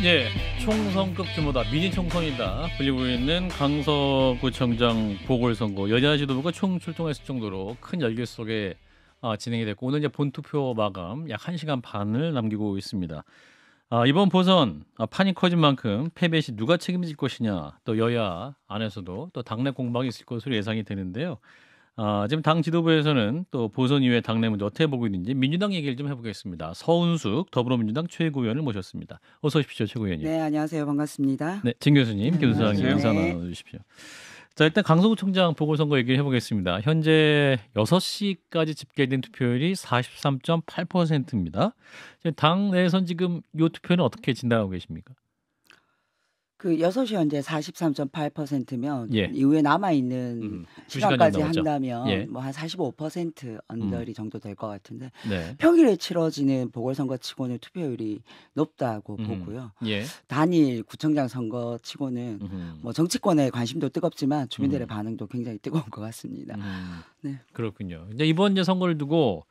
예, 총선급 규모다. 미니 총선이다. 불리고 있는 강서구청장 보궐선거. 여야 지도부가 총출동했을 정도로 큰 열기 속에 진행이 됐고 오늘 이제 본투표 마감 약 1시간 반을 남기고 있습니다. 이번 보선 판이 커진 만큼 패배 시 누가 책임질 것이냐, 또 여야 안에서도 또 당내 공방이 있을 것으로 예상이 되는데요. 지금 당 지도부에서는 또 보선 이후에 당내 문제 어떻게 보고 있는지 민주당 얘기를 좀 해보겠습니다. 서은숙 더불어민주당 최고위원을 모셨습니다. 어서 오십시오, 최고위원님. 네, 안녕하세요. 반갑습니다. 네, 진 교수님, 김수상님 안녕하세요. 인사 네. 나눠주십시오. 자, 일단 강서구청장 보궐선거 얘기를 해보겠습니다. 현재 6시까지 집계된 투표율이 43.8%입니다. 당 내에선 지금 이 투표는 어떻게 진단하고 계십니까? 그 6시 현재 43.8%면 예. 이후에 남아 있는 2시간이 시간까지 남았죠. 한다면 예. 뭐 한 45% 언저리 정도 될 것 같은데 네. 평일에 치러지는 보궐선거 치고는 투표율이 높다고 보고요. 예. 단일 구청장 선거 치고는 뭐 정치권의 관심도 뜨겁지만 주민들의 반응도 굉장히 뜨거운 것 같습니다. 네. 그렇군요. 이제 이번 이제 선거를 두고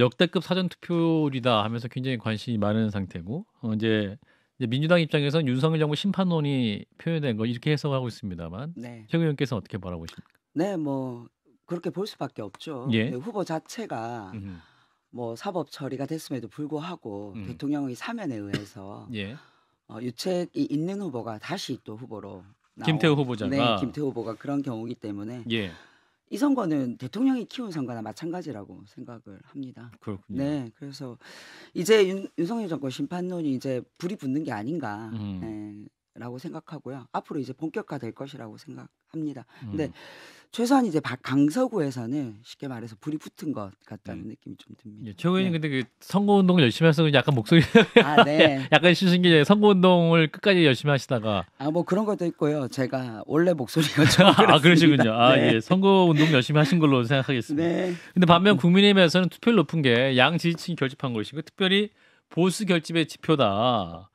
역대급 사전 투표율이다 하면서 굉장히 관심이 많은 상태고 이제 민주당 입장에서는 윤석열 정부 심판론이 표현된 거 이렇게 해석하고 있습니다만 네. 최 의원께서 어떻게 바라보십니까? 네, 뭐 그렇게 볼 수밖에 없죠. 예. 네, 후보 자체가 뭐 사법 처리가 됐음에도 불구하고 대통령의 사면에 의해서 예. 유책이 있는 후보가 다시 또 후보로 김태우 후보자가 네, 김태우 후보가 그런 경우이기 때문에 예. 이 선거는 대통령이 키운 선거나 마찬가지라고 생각을 합니다. 그렇군요. 네, 그래서 이제 윤석열 정권 심판론이 이제 불이 붙는 게 아닌가. 네, 라고 생각하고요. 앞으로 이제 본격화될 것이라고 생각합니다. 근데 최소한 이제 강서구에서는 쉽게 말해서 불이 붙은 것 같다는 느낌이 좀 듭니다. 예, 최 의원님 네. 근데 그 선거 운동을 열심히 하셔서 약간 목소리 네. 약간 쉬신 게 선거 운동을 끝까지 열심히 하시다가 뭐 그런 것도 있고요. 제가 원래 목소리가 좀 그렇습니다. 그러시군요. 네. 예. 선거 운동 열심히 하신 걸로 생각하겠습니다. 네. 근데 반면 국민의힘에서는 투표율 높은 게 양 지지층이 결집한 것이고 특별히 보수 결집의 지표다.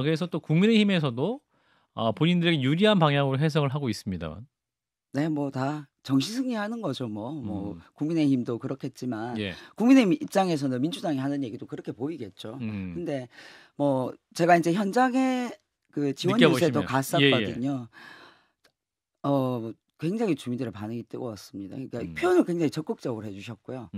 그래서 또 국민의힘에서도 본인들에게 유리한 방향으로 해석을 하고 있습니다. 네, 뭐 다 정시승리하는 거죠. 뭐 국민의힘도 그렇겠지만 예. 국민의힘 입장에서는 민주당이 하는 얘기도 그렇게 보이겠죠. 근데 뭐 제가 이제 현장에 그 지원 유세도 느껴보시면. 갔었거든요. 굉장히 주민들의 반응이 뜨거웠습니다. 그러니까 음. 표현을 굉장히 적극적으로 해주셨고요.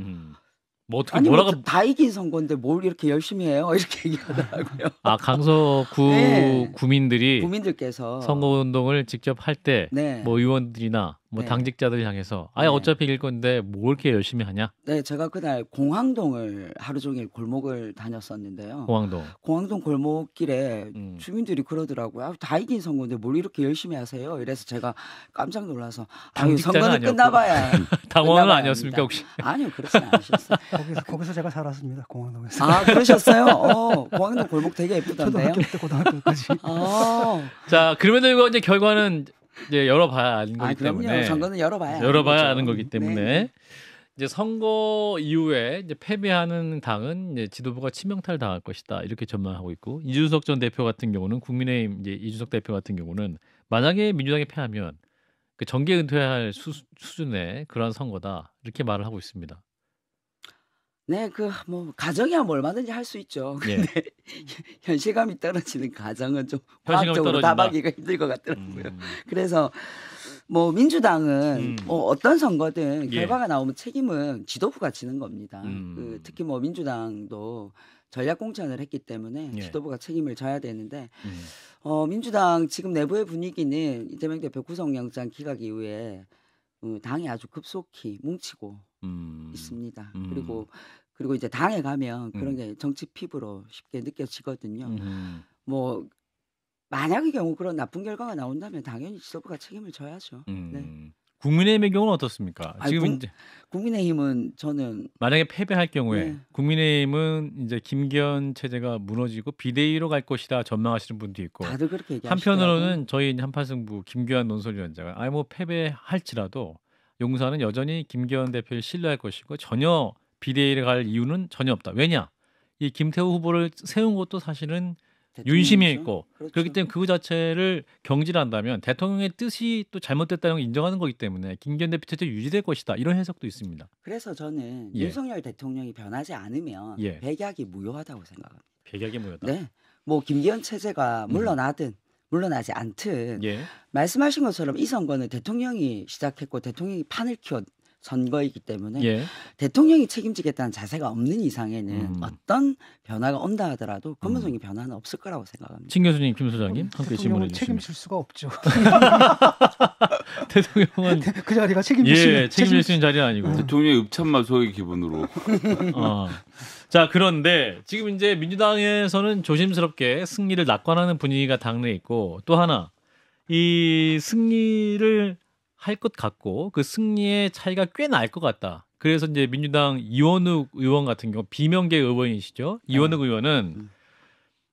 뭐 어떻게 아니 뭐라고 뭐 다 이긴 선거인데 뭘 이렇게 열심히 해요? 이렇게 얘기하더라고요. 강서구 네. 구민들이 국민들께서 선거 운동을 직접 할 때 네. 뭐 의원들이나 뭐 네. 당직자들 향해서 네. 어차피 이길 건데 뭘 이렇게 열심히 하냐? 네, 제가 그날 공항동을 하루 종일 골목을 다녔었는데요. 공항동 골목길에 주민들이 그러더라고요. 다 이긴 선거인데 뭘 이렇게 열심히 하세요? 이래서 제가 깜짝 놀라서 당직자는 선거는 아니었고. 끝나봐야 당원은 끝나봐야 아니었습니까 합니다. 혹시? 아니요, 그렇진 않으셨어요. 거기서 제가 살았습니다. 공항동에서. 그러셨어요? 공항동 골목 되게 예쁘던데요. 초등학교 때 고등학교까지. 자, 그럼에도 이거 이제 결과는 이제 열어봐야 아는 거기 그럼요. 때문에 선거는 열어봐야 아는 거기 때문에 네. 이제 선거 이후에 이제 패배하는 당은 이제 지도부가 치명타를 당할 것이다 이렇게 전망하고 있고 이준석 전 대표 같은 경우는 국민의힘 이제 이준석 대표 같은 경우는 만약에 민주당이 패하면 그 정계 은퇴할 수준의 그런 선거다 이렇게 말을 하고 있습니다. 네, 뭐 가정이야 뭐 얼마든지 할 수 있죠. 근데 현실감이 떨어지는 가정은 좀 과학적으로 답하기가 힘들 것 같더라고요. 그래서 뭐 민주당은 뭐 어떤 선거든 결과가 나오면 책임은 지도부가 지는 겁니다. 특히 뭐 민주당도 전략 공천을 했기 때문에 지도부가 책임을 져야 되는데 민주당 지금 내부의 분위기는 이재명 대표 구속영장 기각 이후에 당이 아주 급속히 뭉치고 있습니다. 그리고 이제 당에 가면 그런 게 정치 피부로 쉽게 느껴지거든요. 뭐 만약의 경우 그런 나쁜 결과가 나온다면 당연히 지도부가 책임을 져야죠. 네. 국민의힘의 경우는 어떻습니까? 지금 이제 국민의힘은 저는 만약에 패배할 경우에 국민의힘은 이제 김기현 체제가 무너지고 비대위로 갈 것이다 전망하시는 분도 있고 다들 그렇게 얘기하시더라고요. 한편으로는 저희 한파승부 김기현 논설위원장은 뭐 패배할지라도 용사는 여전히 김기현 대표를 신뢰할 것이고 전혀 비대위를 갈 이유는 전혀 없다. 왜냐? 이 김태우 후보를 세운 것도 사실은 윤심이 있고 그렇기 때문에 그 자체를 경질한다면 대통령의 뜻이 또 잘못됐다는 걸 인정하는 거기 때문에 김기현 대표 체제 유지될 것이다. 이런 해석도 있습니다. 그래서 저는 윤석열 대통령이 변하지 않으면 백약이 무효하다고 생각합니다. 백약이 무효다? 네. 뭐 김기현 체제가 물러나든 물러나지 않든 예. 말씀하신 것처럼 이 선거는 대통령이 시작했고 대통령이 판을 키운 선거이기 때문에 예. 대통령이 책임지겠다는 자세가 없는 이상에는 어떤 변화가 온다 하더라도 근본적인 변화는 없을 거라고 생각합니다. 친 교수님, 김 소장님 함께 질문해 대통령은 주시면. 책임질 수가 없죠. 대통령은 그 자리가 책임질 수 있는 자리는 아니고. 대통령의 읍참마소의 기분으로. 자, 그런데 지금 이제 민주당에서는 조심스럽게 승리를 낙관하는 분위기가 당내에 있고 또 하나 이 승리를 할 것 같고 그 승리의 차이가 꽤 날 것 같다. 그래서 이제 민주당 이원욱 의원 같은 경우 비명계 의원이시죠. 이원욱 의원은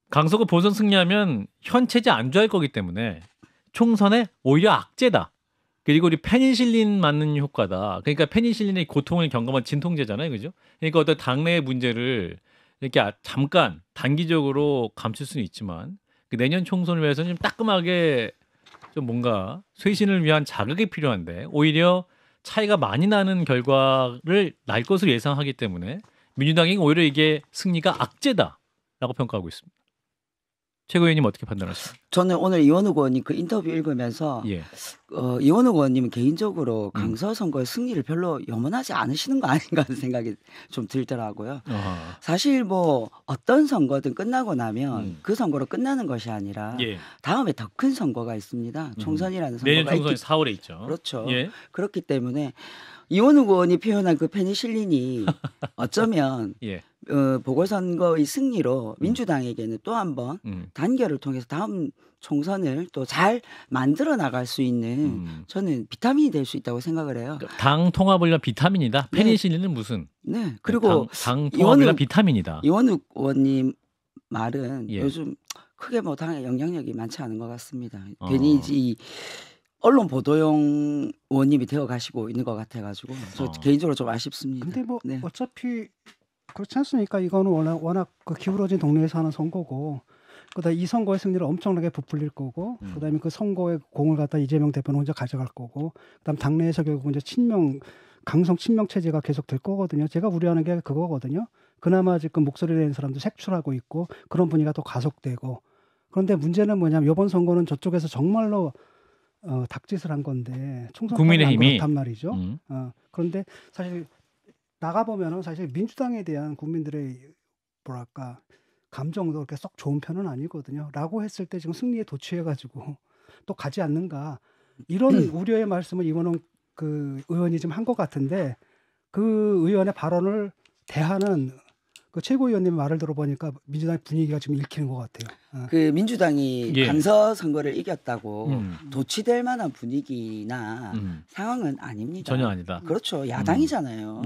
강서구 본선 승리하면 현 체제 안주할 거기 때문에 총선에 오히려 악재다. 그리고 우리 페니실린 맞는 효과다. 그러니까 페니실린의 고통을 경험한 진통제잖아요, 그죠? 그러니까 어떤 당내의 문제를 이렇게 잠깐 단기적으로 감출 수는 있지만 그 내년 총선을 위해서는 좀 따끔하게 좀 뭔가 쇄신을 위한 자극이 필요한데 오히려 차이가 많이 나는 결과를 날 것으로 예상하기 때문에 민주당이 오히려 이게 승리가 악재다라고 평가하고 있습니다. 최고위원님 어떻게 판단하십니까? 저는 오늘 이원욱 의원님 그 인터뷰 읽으면서 이원욱 의원님은 개인적으로 강서 선거의 승리를 별로 염원하지 않으시는 거 아닌가 하는 생각이 좀 들더라고요. 사실 뭐 어떤 선거든 끝나고 나면 그 선거로 끝나는 것이 아니라 다음에 더 큰 선거가 있습니다. 총선이라는 선거가 내년 총선이 4월에 있죠. 그렇죠. 그렇기 때문에 이원욱 의원이 표현한 그 페니실린이 어쩌면 보궐선거의 승리로 민주당에게는 또 한 번 단결을 통해서 다음 총선을 또 잘 만들어 나갈 수 있는 저는 비타민이 될 수 있다고 생각을 해요. 당 통합을 위한 비타민이다. 페니실린은 무슨? 네. 그리고 당 통합을 위한 비타민이다. 이원욱 의원님 말은 요즘 크게 뭐 당에 영향력이 많지 않은 것 같습니다. 괜히 이 언론 보도용 의원님이 되어 가시고 있는 것 같아가지고 저 개인적으로 좀 아쉽습니다. 근데 뭐 어차피 그렇지 않습니까? 이거는 워낙 그 기울어진 동네에서 하는 선거고, 그다음 이 선거의 승리를 엄청나게 부풀릴 거고, 그다음에 그 선거의 공을 갖다 이재명 대표는 혼자 가져갈 거고, 그다음 당내에서 결국 이제 강성 친명 체제가 계속 될 거거든요. 제가 우려하는 게 그거거든요. 그나마 지금 목소리를 내는 사람도 색출하고 있고 그런 분위기가 또 가속되고. 그런데 문제는 뭐냐면 이번 선거는 저쪽에서 정말로 닭짓을 한 건데 국민의힘이 그렇단 말이죠. 그런데 사실 나가보면은 사실 민주당에 대한 국민들의 뭐랄까 감정도 그렇게 썩 좋은 편은 아니거든요. 라고 했을 때 지금 승리에 도취해가지고 또 가지 않는가 이런 우려의 말씀을 이거는 그 의원이 지금 한 것 같은데 그 의원의 발언을 대하는 그 최고위원님 말을 들어보니까 민주당의 분위기가 지금 읽히는 것 같아요. 그 민주당이 강서 선거를 이겼다고 도취될 만한 분위기나 상황은 아닙니다. 전혀 아니다. 그렇죠. 야당이잖아요.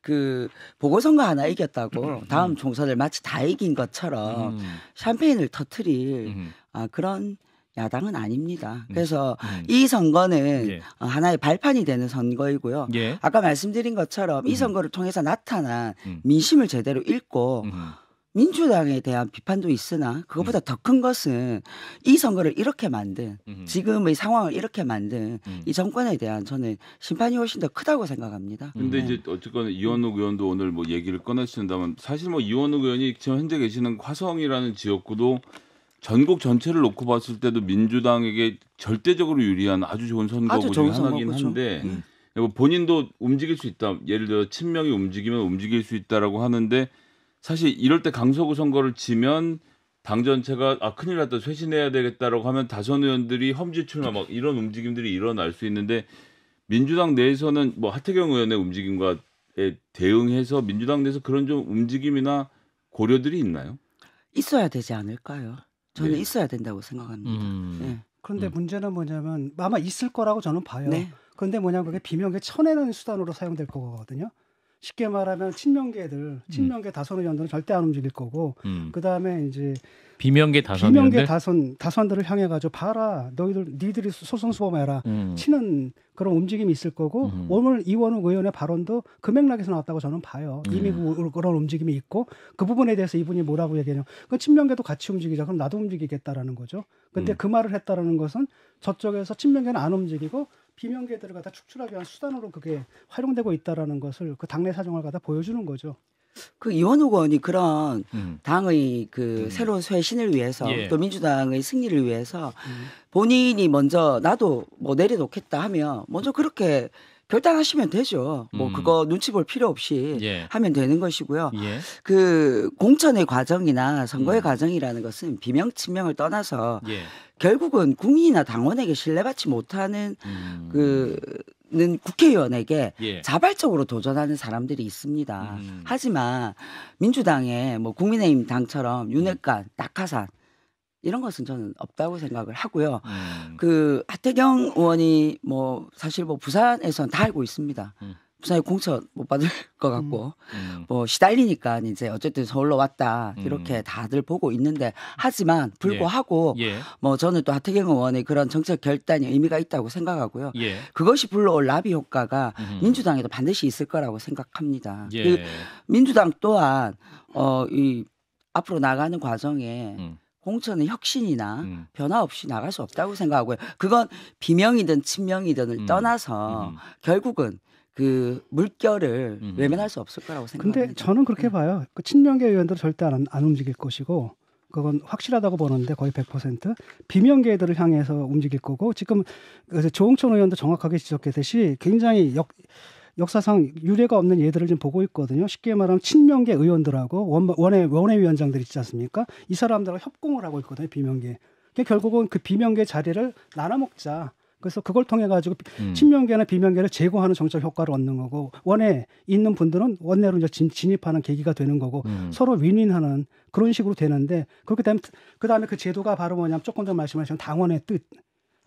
그 보궐선거 하나 이겼다고 다음 총선을 마치 다 이긴 것처럼 샴페인을 터뜨릴 그런 야당은 아닙니다. 그래서 이 선거는 하나의 발판이 되는 선거이고요. 아까 말씀드린 것처럼 이 선거를 통해서 나타난 민심을 제대로 읽고 민주당에 대한 비판도 있으나 그것보다 더 큰 것은 이 선거를 이렇게 만든 지금의 상황을 이렇게 만든 이 정권에 대한 저는 심판이 훨씬 더 크다고 생각합니다. 근데 이제 어쨌거나 이원욱 의원도 오늘 뭐 얘기를 꺼내신다면 사실 뭐 이원욱 의원이 지금 현재 계시는 화성이라는 지역구도 전국 전체를 놓고 봤을 때도 민주당에게 절대적으로 유리한 아주 좋은 선거구 중에 하나긴 한데 본인도 움직일 수 있다. 예를 들어 친명이 움직이면 움직일 수 있다라고 하는데 사실 이럴 때 강서구 선거를 지면 당 전체가 큰일 났다 쇄신해야 되겠다라고 하면 다선 의원들이 험지 출마 막 이런 움직임들이 일어날 수 있는데 민주당 내에서는 뭐 하태경 의원의 움직임과 대응해서 민주당 내에서 그런 좀 움직임이나 고려들이 있나요? 있어야 되지 않을까요? 저는 있어야 된다고 생각합니다. 그런데 문제는 뭐냐면 아마 있을 거라고 저는 봐요. 그런데 뭐냐면 그게 비명계 쳐내는 수단으로 사용될 거거든요. 쉽게 말하면 친명계 다선 의원들은 절대 안 움직일 거고 그다음에 이제 비명계 다선들을 향해 가지고 봐라 니들이 소송수범해라 치는 그런 움직임이 있을 거고 오늘 이원욱 의원의 발언도 그 맥락에서 나왔다고 저는 봐요. 이미 그런 움직임이 있고 그 부분에 대해서 이분이 뭐라고 얘기하냐면 그 친명계도 같이 움직이자 그럼 나도 움직이겠다라는 거죠. 근데 그 말을 했다라는 것은 저쪽에서 친명계는 안 움직이고 비명계들을 갖다 축출하기 위한 수단으로 그게 활용되고 있다라는 것을 그 당내 사정을 갖다 보여주는 거죠. 그 이원욱 의원이 그런 당의 그 새로운 쇄신을 위해서 예. 또 민주당의 승리를 위해서 본인이 먼저 나도 뭐 내려놓겠다 하면 먼저 그렇게 결단하시면 되죠. 뭐 그거 눈치 볼 필요 없이 예. 하면 되는 것이고요. 예. 그 공천의 과정이나 선거의 과정이라는 것은 비명 친명을 떠나서 예. 결국은 국민이나 당원에게 신뢰받지 못하는 는 국회의원에게 예. 자발적으로 도전하는 사람들이 있습니다. 하지만 민주당의 뭐 국민의힘 당처럼 윤핵관, 낙하산 이런 것은 저는 없다고 생각을 하고요. 그 하태경 의원이 뭐 사실 뭐 부산에선 다 알고 있습니다. 부산에 공천 못 받을 것 같고 뭐 시달리니까 이제 어쨌든 서울로 왔다 이렇게 다들 보고 있는데 하지만 불구하고 예. 뭐 저는 또 하태경 의원의 그런 정책 결단이 의미가 있다고 생각하고요. 예. 그것이 불러올 라비 효과가 민주당에도 반드시 있을 거라고 생각합니다. 예. 그 민주당 또한 이 앞으로 나가는 과정에 공천의 혁신이나 변화 없이 나갈 수 없다고 생각하고요. 그건 비명이든 친명이든을 떠나서 결국은 그 물결을 외면할 수 없을 거라고 생각합니다. 근데 저는 그렇게 봐요. 그 친명계 의원들은 절대 안 움직일 것이고 그건 확실하다고 보는데 거의 100% 비명계들을 향해서 움직일 거고 지금 조홍천 의원도 정확하게 지적했듯이 굉장히 역사상 유례가 없는 예들을 좀 보고 있거든요. 쉽게 말하면 친명계 의원들하고 원외위원장들 있지 않습니까? 이 사람들하고 협공을 하고 있거든요. 비명계. 결국은 그 비명계 자리를 나눠 먹자. 그래서 그걸 통해 가지고 친명계나 비명계를 제거하는 정책 효과를 얻는 거고 원에 있는 분들은 원내로 이제 진입하는 계기가 되는 거고 서로 윈윈하는 그런 식으로 되는데 그렇게 되면 그다음에 그 제도가 바로 뭐냐면 조금 전 말씀하신 당원의 뜻.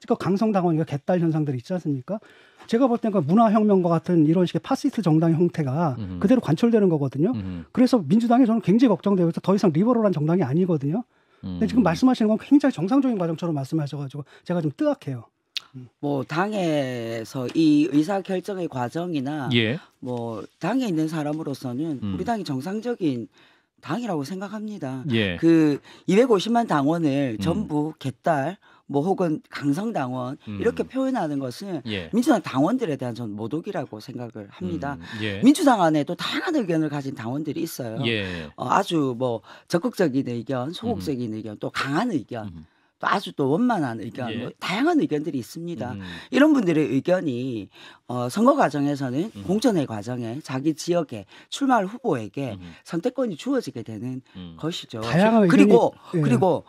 그러니까 강성당원 이거 개딸 현상들이 있지 않습니까? 제가 볼 때는 문화혁명과 같은 이런 식의 파시스트 정당의 형태가 그대로 관철되는 거거든요. 그래서 민주당이 저는 굉장히 걱정되고 있어. 더 이상 리버럴한 정당이 아니거든요. 근데 지금 말씀하시는 건 굉장히 정상적인 과정처럼 말씀하셔가지고 제가 좀 뜨악해요. 뭐 당에서 이 의사 결정의 과정이나 예. 뭐 당에 있는 사람으로서는 우리 당이 정상적인 당이라고 생각합니다. 예. 그 250만 당원을 전부 개딸 뭐 혹은 강성당원 이렇게 표현하는 것은 예. 민주당 당원들에 대한 전 모독이라고 생각을 합니다. 예. 민주당 안에도 다양한 의견을 가진 당원들이 있어요. 예. 아주 뭐 적극적인 의견, 소극적인 의견, 또 강한 의견. 또 아주 또 원만한 의견, 예. 뭐 다양한 의견들이 있습니다. 이런 분들의 의견이 선거 과정에서는 공천의 과정에 자기 지역에 출마할 후보에게 선택권이 주어지게 되는 것이죠. 다양한 그리고 의견이, 예. 그리고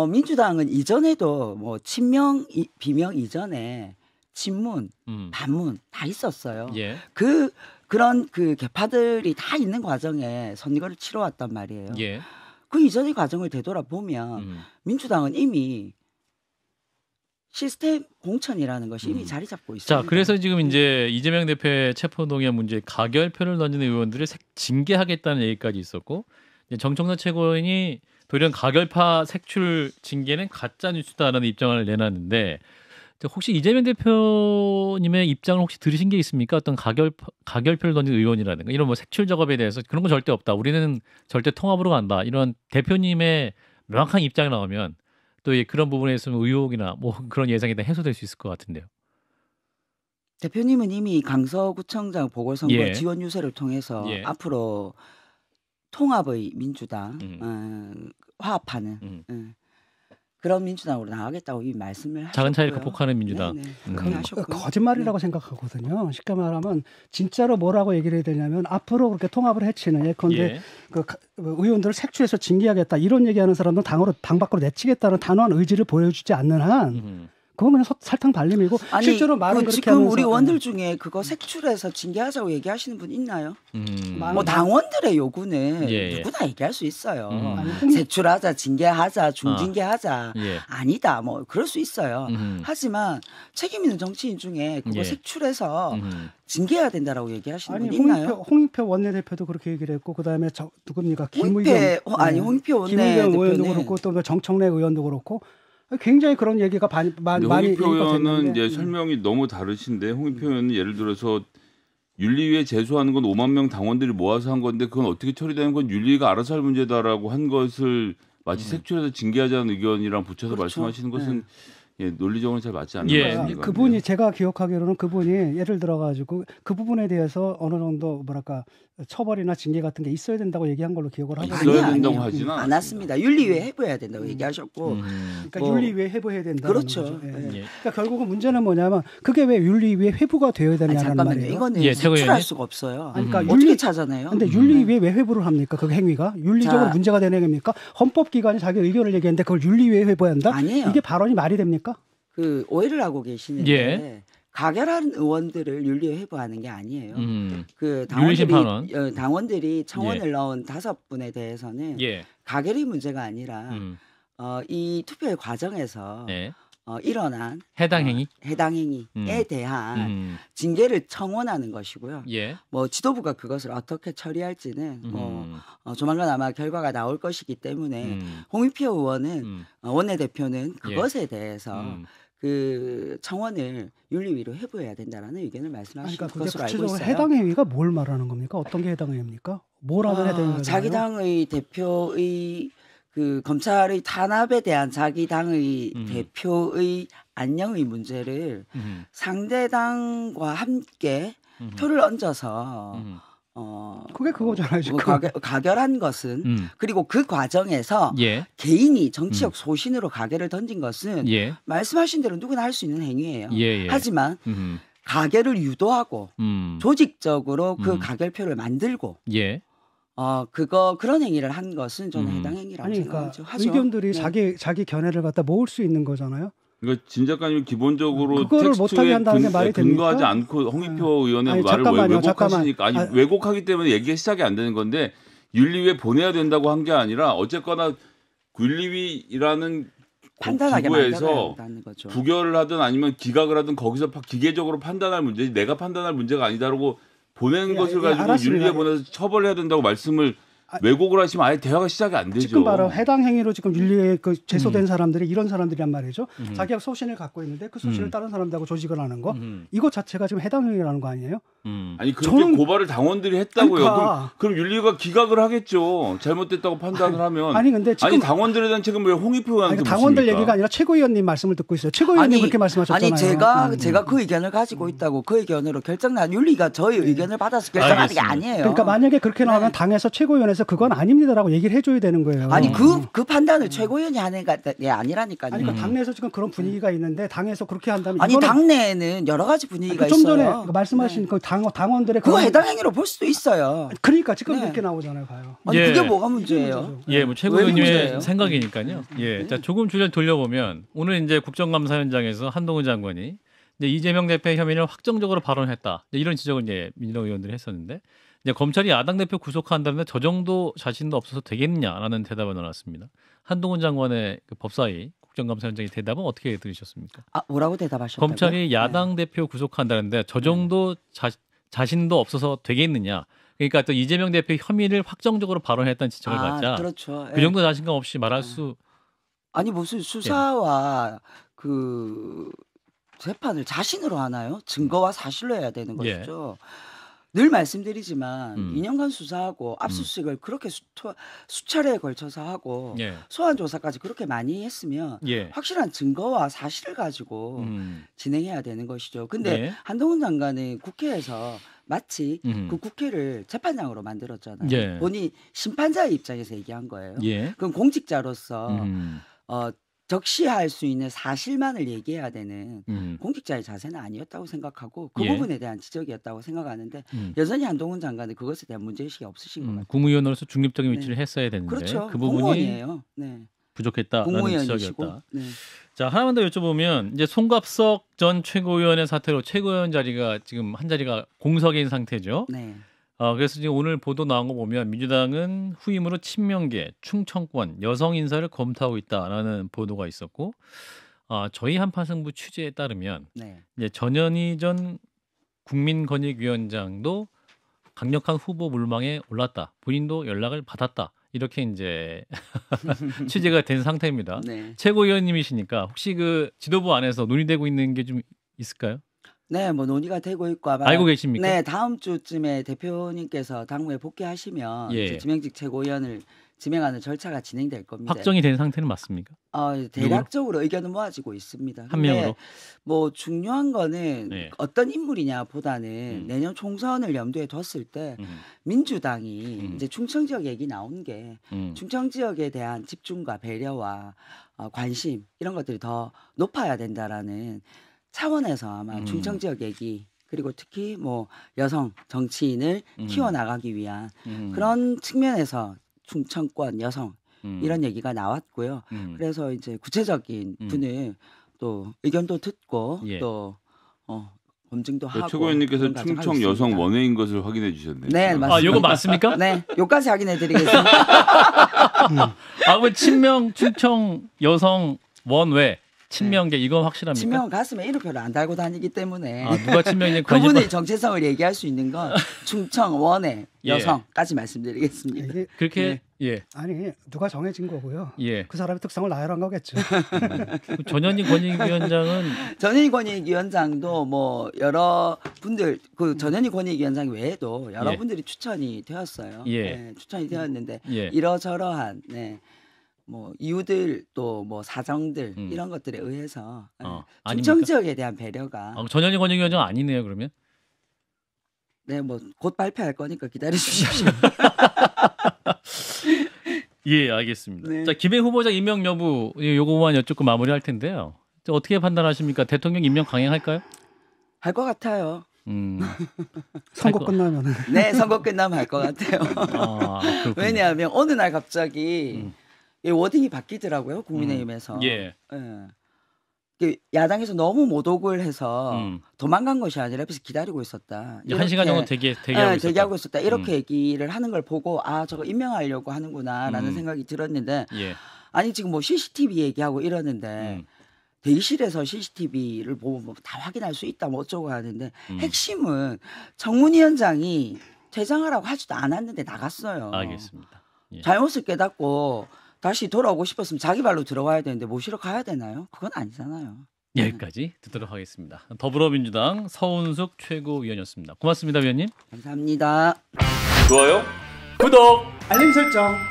민주당은 이전에도 뭐 친명, 비명 이전에 친문, 반문 다 있었어요. 예. 그런 그 개파들이 다 있는 과정에 선거를 치러왔단 말이에요. 예. 그 이전의 과정을 되돌아보면 민주당은 이미 시스템 공천이라는 것이 이미 자리 잡고 있습니다. 자, 그래서 지금 이제 이재명 대표의 체포동의안 문제 가결표를 던지는 의원들을 징계하겠다는 얘기까지 있었고 이제 정청래 최고위원이 돌연 가결파 색출 징계는 가짜 뉴스다라는 입장을 내놨는데 혹시 이재명 대표님의 입장을 혹시 들으신 게 있습니까? 어떤 가결표를 던진 의원이라든가 이런 뭐 색출 작업에 대해서 그런 건 절대 없다. 우리는 절대 통합으로 간다. 이런 대표님의 명확한 입장이 나오면 또 그런 부분에 있으면 의혹이나 뭐 그런 예상이 다 해소될 수 있을 것 같은데요. 대표님은 이미 강서구청장 보궐선거 예. 지원 유세를 통해서 예. 앞으로 통합의 민주당 화합하는 그런 민주당으로 나가겠다고 이미 말씀을 하셨고요. 작은 차이를 극복하는 민주당. 거짓말이라고 생각하거든요. 쉽게 말하면 진짜로 뭐라고 얘기를 해야 되냐면 앞으로 그렇게 통합을 해치는 예컨대 그 의원들을 색출해서 징계하겠다 이런 얘기하는 사람들은 당 밖으로 내치겠다는 단호한 의지를 보여주지 않는 한 그건 그냥 설탕 발림이고 아니, 실제로 말은 그렇게 지금 하면서 우리 원들 중에 그거 색출해서 징계하자고 얘기하시는 분 있나요? 뭐 당원들의 요구는 누구나 얘기할 수 있어요. 색출하자, 징계하자, 중징계하자. 아니다, 뭐 그럴 수 있어요. 하지만 책임 있는 정치인 중에 그거 색출해서 징계해야 된다라고 얘기하시는 분 있나요? 홍익표 원내대표도 그렇게 얘기를 했고 그다음에 누굽니까? 홍익표 원내대표는 의원도 그렇고 또 정청래 의원도 그렇고 굉장히 그런 얘기가 많이 홍익표 의원은 이제 설명이 너무 다르신데 홍익표 의원은 예를 들어서 윤리위에 제소하는 건 5만 명 당원들이 모아서 한 건데 그건 어떻게 처리되는 건 윤리위가 알아서 할 문제다라고 한 것을 마치 색출해서 징계하자는 의견이랑 붙여서 그렇죠. 말씀하시는 것은 논리적으로는 잘 맞지 않는 예. 것 같습니다. 그분이 제가 기억하기로는 그분이 예를 들어가지고 그 부분에 대해서 어느 정도 뭐랄까 처벌이나 징계 같은 게 있어야 된다고 얘기한 걸로 기억을 하거든요. 있어야 된다고 하지는 않았습니다. 윤리위에 해부해야 된다고 얘기하셨고, 그러니까 윤리위에 해부해야 된다. 그렇죠. 예. 예. 그러니까 결국은 문제는 뭐냐면 그게 왜 윤리위에 회부가 되어야 되냐는 잠깐만요. 말이에요. 이거는 예, 수출할 수가 없어요. 아니, 그러니까 어떻게 찾아내요? 근데 윤리위에 왜 회부를 합니까? 그 행위가 윤리적으로 자, 문제가 되는 행위입니까? 헌법기관이 자기 의견을 얘기했는데 그걸 윤리위에 회부해야 한다? 아니에요. 이게 발언이 말이 됩니까? 그 오해를 하고 계시는데 예. 가결한 의원들을 윤리에 회부하는 게 아니에요. 그 윤리심판원. 당원들이 청원을 예. 넣은 5분에 대해서는 예. 가결이 문제가 아니라 이 투표의 과정에서 네. 일어난 해당 행위? 해당 행위에 대한 징계를 청원하는 것이고요. 예. 뭐 지도부가 그것을 어떻게 처리할지는 조만간 아마 결과가 나올 것이기 때문에 홍익표 의원은 원내대표는 그것에 대해서 그 청원을 윤리위로 회부해야 된다라는 의견을 말씀하신 그러니까 그게 것으로 알고 구체적으로 있어요. 해당 행위가 뭘 말하는 겁니까? 어떤 게 해당 행위입니까? 뭘 하면 해당 행위가 자기 당의 대표의 그 검찰의 탄압에 대한 자기 당의 대표의 안녕의 문제를 상대 당과 함께 표를 얹어서 그게 그거잖아요. 지금. 가결한 것은 그리고 그 과정에서 예. 개인이 정치적 소신으로 가결을 던진 것은 예. 말씀하신 대로 누구나 할 수 있는 행위예요. 예. 하지만 가결을 유도하고 조직적으로 그 가결표를 만들고 예. 그런 행위를 한 것은 저는 해당 행위라고 아니, 그러니까 생각하죠. 하죠. 의견들이 네. 자기 견해를 갖다 모을 수 있는 거잖아요. 그러니까 진 작가님 기본적으로 그거를 못하게 한다는 게 말이 근거하지 됩니까? 않고 홍익표 의원의 아니, 말을 잠깐만요, 왜곡하시니까 잠깐만. 왜곡하기 때문에 얘기가 시작이 안 되는 건데 윤리위에 보내야 된다고 한 게 아니라 어쨌거나 윤리위라는 판단하게 기구에서 만들어야 거죠. 부결을 하든 아니면 기각을 하든 거기서 기계적으로 판단할 문제지 내가 판단할 문제가 아니다라고 보내는 것을 가지고 알았습니다. 윤리위에 보내서 처벌해야 된다고 말씀을 왜곡을 하시면 아예 대화가 시작이 안 되죠. 지금 바로 해당 행위로 지금 윤리에 그 제소된 사람들이 이런 사람들이란 말이죠. 자기가 소신을 갖고 있는데 그 소신을 다른 사람들하고 조직을 하는 거 이거 자체가 지금 해당 행위라는 거 아니에요? 아니 그렇게 고발을 당원들이 했다고요. 그러니까. 그럼 윤리가 기각을 하겠죠. 잘못됐다고 판단을 하면. 아니 근데 지금 당원들에 대한 책임을 왜 홍익표 의원한테 당원들 묻습니까? 얘기가 아니라 최고위원님 말씀을 듣고 있어요. 최고위원님 그렇게 말씀하셨잖아요. 아니 제가 그 의견을 가지고 있다고 그 의견으로 결정난 윤리가 저의 의견을 받아서 결정하는 게 아니에요. 그러니까 만약에 그렇게 나오면 당에서 최고위원회에서 그건 아닙니다라고 얘기를 해줘야 되는 거예요. 아니 그 판단을 최고위원이 하는 게 아니라니까요. 아니, 그러니까 당내에서 지금 그런 분위기가 있는데 당에서 그렇게 한다면 아니 이거는 당내에는 여러 가지 분위기가 좀 전에 있어요. 말씀하신 그 당원들의 그거 해당 행위로 볼 수도 있어요. 그러니까 지금 네. 그렇게 나오잖아요, 봐요. 아니 예. 그게 뭐가 문제예요? 예, 뭐 왜 최고위원님의 문제예요? 생각이니까요. 예, 자 조금 주제를 돌려보면 오늘 이제 국정감사 현장에서 한동훈 장관이 이제 이재명 대표의 혐의를 확정적으로 발언했다. 이런 지적을 이제 민주당 의원들이 했었는데 이제 검찰이 야당 대표 구속한다는데 저 정도 자신도 없어서 되겠냐라는 대답을 나눴습니다. 한동훈 장관의 그 법사위 국정감사 현장의 대답은 어떻게 들으셨습니까? 뭐라고 대답하셨다고요? 검찰이 야당 대표 구속한다는데 저 정도 자신도 없어서 되겠느냐. 그러니까 또 이재명 대표 혐의를 확정적으로 발언했다는 지적을 받자. 그렇죠. 그 정도 자신감 없이 말할 수. 아니 무슨 수사와 그 재판을 자신으로 하나요? 증거와 사실로 해야 되는 것이죠. 늘 말씀드리지만 2년간 수사하고 압수수색을 그렇게 수차례에 걸쳐서 하고 소환 조사까지 그렇게 많이 했으면 확실한 증거와 사실을 가지고 진행해야 되는 것이죠. 근데 한동훈 장관은 국회에서 마치 그 국회를 재판장으로 만들었잖아요. 본인이 심판자의 입장에서 얘기한 거예요. 그럼 공직자로서 적시할 수 있는 사실만을 얘기해야 되는 공직자의 자세는 아니었다고 생각하고 그 부분에 대한 지적이었다고 생각하는데 여전히 한동훈 장관은 그것에 대한 문제의식이 없으신 것 같아요. 국무위원으로서 중립적인 위치를 했어야 되는데 그렇죠. 그 부분이 공무원이에요. 부족했다라는 지적이었다. 네. 자, 하나만 더 여쭤보면 이제 송갑석 전 최고위원의 사태로 최고위원 자리가 지금 한 자리가 공석인 상태죠. 네. 그래서 지금 오늘 보도 나온 거 보면 민주당은 후임으로 친명계, 충청권, 여성 인사를 검토하고 있다라는 보도가 있었고, 저희 한파승부 취재에 따르면 이제 전현희 전 국민권익위원장도 강력한 후보 물망에 올랐다. 본인도 연락을 받았다. 이렇게 이제 취재가 된 상태입니다. 최고위원님이시니까 혹시 그 지도부 안에서 논의되고 있는 게 좀 있을까요? 네, 뭐 논의가 되고 있고 아마 알고 계십니까? 네, 다음 주쯤에 대표님께서 당무에 복귀하시면 지명직 최고위원을 지명하는 절차가 진행될 겁니다. 확정이 된 상태는 맞습니까? 대략적으로 의견은 모아지고 있습니다. 한 명으로? 뭐 중요한 거는 어떤 인물이냐보다는 내년 총선을 염두에 뒀을 때 민주당이 이제 충청 지역 얘기 나온 게 충청 지역에 대한 집중과 배려와 관심 이런 것들이 더 높아야 된다라는 차원에서 아마 충청 지역 얘기 그리고 특히 뭐 여성 정치인을 키워나가기 위한 그런 측면에서 충청권 여성 이런 얘기가 나왔고요. 그래서 이제 구체적인 분을 또 의견도 듣고 또 검증도 하고. 최고위원님께서 충청 여성 원외인 것을 확인해 주셨네요. 네, 맞습니다. 이거 맞습니까? 네, 요까지 확인해 드리겠습니다. 그럼 친명 충청 여성 원외 친명계 이건 확실합니까? 친명은 가슴에 이름표를 안 달고 다니기 때문에 누가 친명인지 그분의 정체성을 얘기할 수 있는 건 충청 원외 여성까지 말씀드리겠습니다. 그렇게 아니 누가 정해진 거고요. 예. 그 사람의 특성을 나열한 거겠죠. 전현희 권익위원장은 전현희 권익위원장도 뭐 여러 분들 그 전현희 권익위원장 외에도 여러 분들이 추천이 되었어요. 추천이 되었는데 이러저러한 뭐 이유들 또 뭐 사정들 이런 것들에 의해서 충청 지역에 대한 배려가 전현희 권익위원장 아니네요 그러면? 네, 뭐 곧 발표할 거니까 기다려 주십시오. 예, 알겠습니다. 자, 김해 후보자 임명 여부 요거만 여쭙고 마무리할 텐데요. 어떻게 판단하십니까? 대통령 임명 강행할까요? 할 것 같아요. 선거 끝나면은. 네, 선거 끝나면 할 것 같아요. 왜냐하면 어느 날 갑자기 워딩이 바뀌더라고요 국민의힘에서. 야당에서 너무 모독을 해서 도망간 것이 아니라 옆에서 기다리고 있었다. 1시간 정도 대기하고 있었다. 이렇게 얘기를 하는 걸 보고 저거 임명하려고 하는구나라는 생각이 들었는데 아니 지금 뭐 CCTV 얘기하고 이러는데 대기실에서 CCTV를 보고 다 확인할 수 있다 뭐 어쩌고 하는데 핵심은 정문위원장이 퇴장하라고 하지도 않았는데 나갔어요. 알겠습니다. 잘못을 깨닫고 다시 돌아오고 싶었으면 자기 발로 들어가야 되는데 모시러 가야 되나요? 그건 아니잖아요. 여기까지 듣도록 하겠습니다. 더불어민주당 서운숙 최고위원이었습니다. 고맙습니다, 위원님. 감사합니다. 좋아요. 구독. 알림 설정.